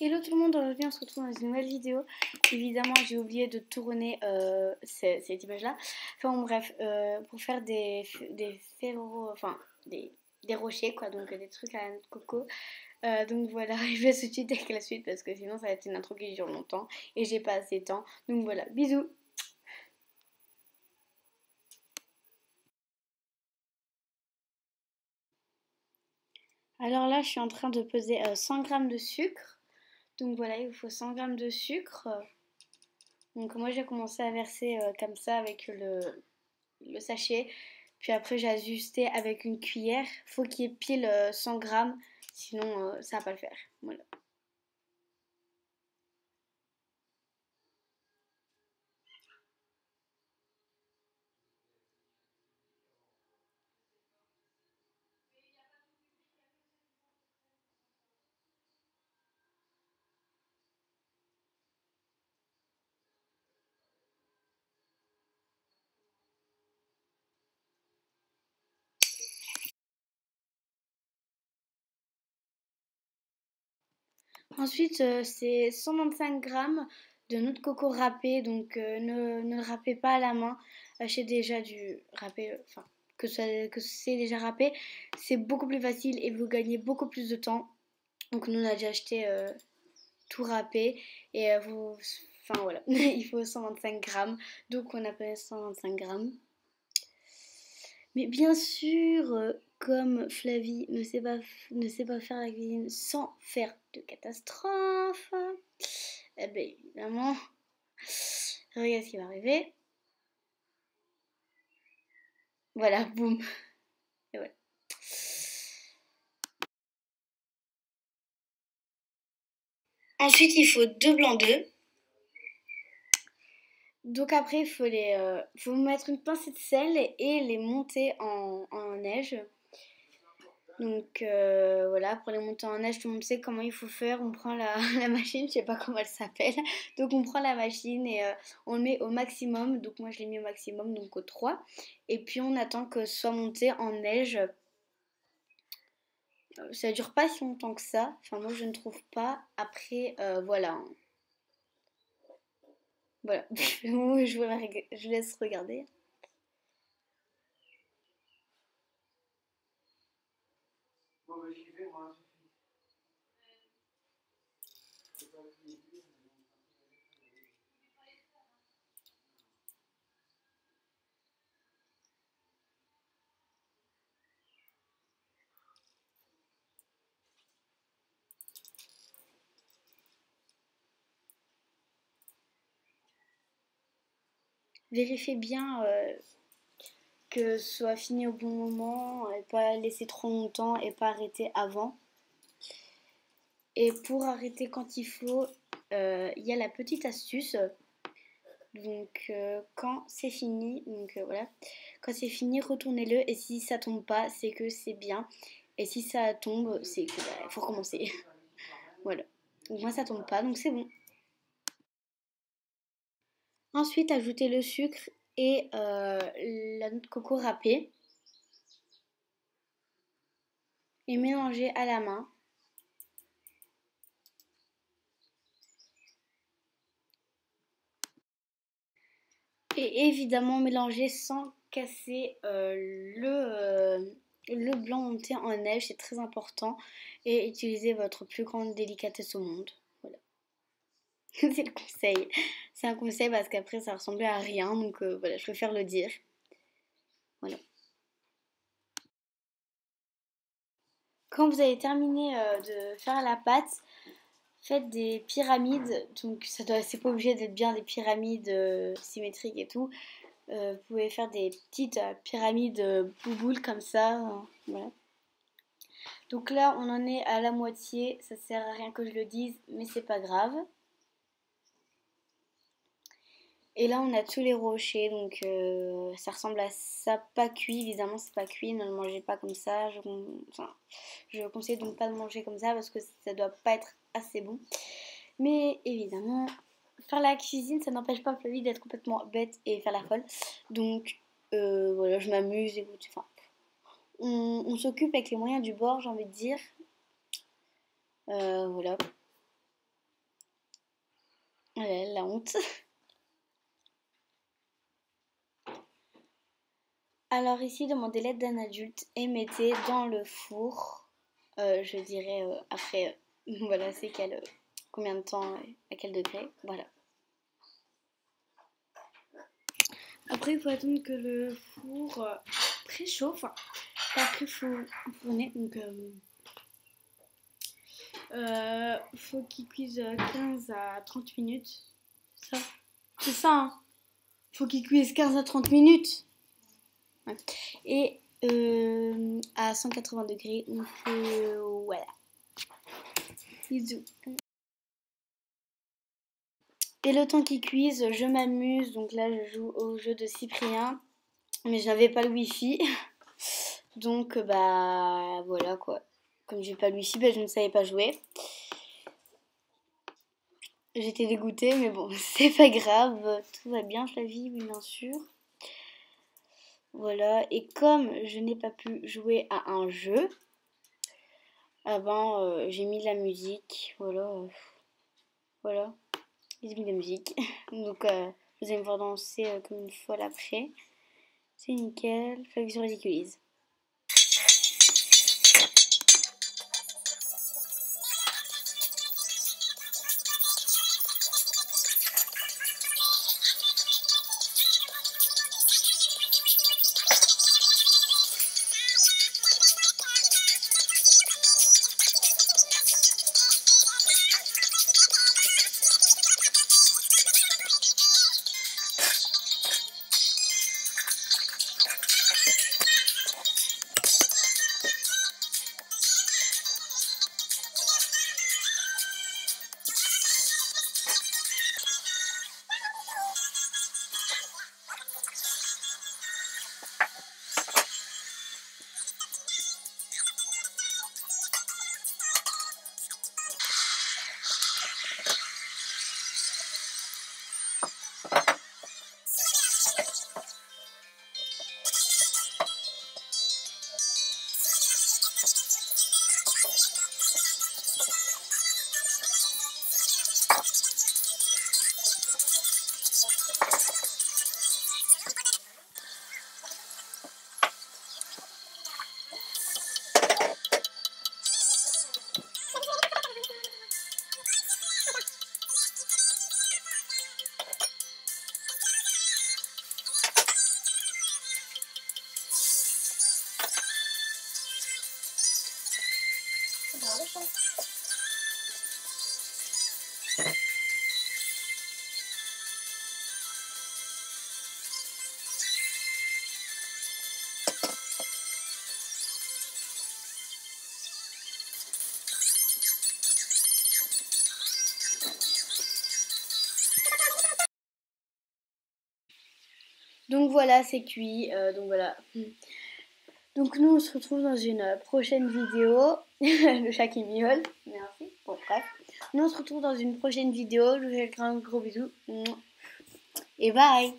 Hello tout le monde, aujourd'hui on se retrouve dans une nouvelle vidéo. Évidemment j'ai oublié de tourner cette image là. Enfin bon, bref, pour faire des ferros, enfin des rochers quoi, donc des trucs à la noix de coco. Donc voilà, je vais tout de suite avec la suite parce que sinon ça va être une intro qui dure longtemps et j'ai pas assez de temps. Donc voilà, bisous. Alors là je suis en train de peser 100 grammes de sucre. Donc voilà, il vous faut 100 grammes de sucre. Donc moi j'ai commencé à verser comme ça avec le sachet. Puis après, j'ai ajusté avec une cuillère. Faut qu'il y ait pile 100 grammes, sinon ça va pas le faire. Voilà. Ensuite, c'est 125 grammes de noix de coco râpée. Donc ne le râpez pas à la main. Achetez déjà du râpé, enfin que c'est déjà râpé. C'est beaucoup plus facile et vous gagnez beaucoup plus de temps. Donc nous on a déjà acheté tout râpé et enfin voilà, il faut 125 grammes. Donc on appelle 125 grammes. Mais bien sûr, comme Flavie ne sait pas faire la cuisine sans faire de catastrophe, eh bien évidemment, regarde ce qui va arriver. Voilà, boum. Et voilà. Ensuite, il faut deux blancs d'œufs. Donc après, faut mettre une pincée de sel et les monter en neige. Donc voilà, pour les monter en neige, tout le monde sait comment il faut faire. On prend la machine, je sais pas comment elle s'appelle. Donc on prend la machine et on le met au maximum. Donc moi je l'ai mis au maximum, donc au 3. Et puis on attend que ce soit monté en neige. Ça dure pas si longtemps que ça. Enfin moi je ne trouve pas. Après voilà. Voilà. Je laisse regarder. Vérifiez bien que ce soit fini au bon moment, et pas laisser trop longtemps et pas arrêter avant. Et pour arrêter quand il faut, il y a la petite astuce. Donc quand c'est fini, donc voilà, quand c'est fini, retournez-le et si ça tombe pas, c'est que c'est bien. Et si ça tombe, c'est que faut recommencer. Voilà. Donc moi ça tombe pas, donc c'est bon. Ensuite, ajoutez le sucre et la noix de coco râpée et mélangez à la main. Et évidemment mélanger sans casser le blanc monté en neige, c'est très important. Et utilisez votre plus grande délicatesse au monde. Voilà. C'est le conseil. C'est un conseil parce qu'après ça ressemblait à rien. Donc voilà, je préfère le dire. Voilà. Quand vous avez terminé de faire la pâte, faites des pyramides. Donc c'est pas obligé d'être bien des pyramides symétriques et tout. Vous pouvez faire des petites pyramides bouboules comme ça. Voilà. Donc là, on en est à la moitié. Ça sert à rien que je le dise, mais c'est pas grave. Et là, on a tous les rochers. Donc ça ressemble à ça, pas cuit. Évidemment, c'est pas cuit. Ne le mangez pas comme ça. Je conseille donc pas de manger comme ça parce que ça doit pas être assez bon. Mais évidemment, faire la cuisine, ça n'empêche pas Flavie d'être complètement bête et faire la folle. Donc voilà, je m'amuse. Enfin, on s'occupe avec les moyens du bord, j'ai envie de dire. Voilà. Voilà, la honte. Alors ici, demandez l'aide d'un adulte et mettez dans le four, je dirais après, voilà, c'est combien de temps, à quel degré, voilà. Après, il faut attendre que le four préchauffe, après il faut fourner, donc faut qu'il cuise 15 à 30 minutes, ça, c'est ça, hein. Faut qu'il cuise 15 à 30 minutes. Ouais. Et à 180 degrés, on fait voilà. Bisous. Et le temps qu'ils cuisent, je m'amuse. Donc là, je joue au jeu de Cyprien. Mais je n'avais pas le wifi. Donc bah voilà quoi. Comme j'ai pas le wifi, bah, je ne savais pas jouer. J'étais dégoûtée, mais bon, c'est pas grave. Tout va bien, je la vis, bien sûr. Voilà. Et comme je n'ai pas pu jouer à un jeu, ah ben, j'ai mis de la musique. Voilà. Voilà. J'ai mis de la musique. Donc vous allez me voir danser comme une folle après. C'est nickel. Faut que je ridiculise. Donc voilà, c'est cuit. Donc voilà. Donc nous, on se retrouve dans une prochaine vidéo. Le chat qui miaule. Merci. Bon, bref. Nous, on se retrouve dans une prochaine vidéo. Je vous fais un gros bisou. Et bye.